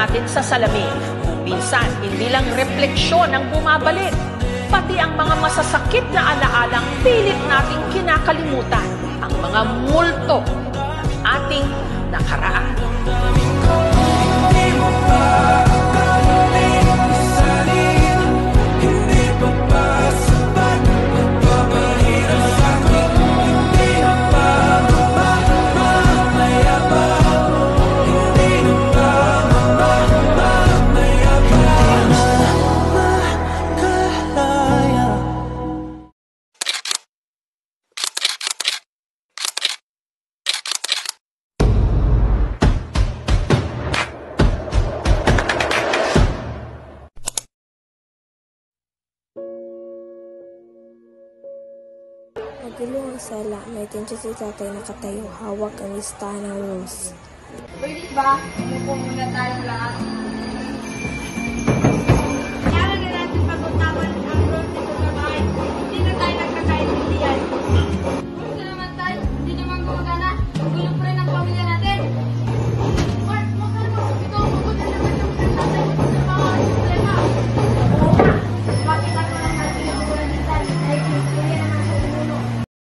natin sa salamin. Minsan, hindi lang refleksyon ang bumabalik, pati ang mga masasakit na alaalang pilit nating kinakalimutan, ang mga multo ng ating nakaraan. Magulo ang sala. May tensya si tatay nakatayo. Hawak ang listahan ng rules. Pwede ba? Umupo muna tayong lahat.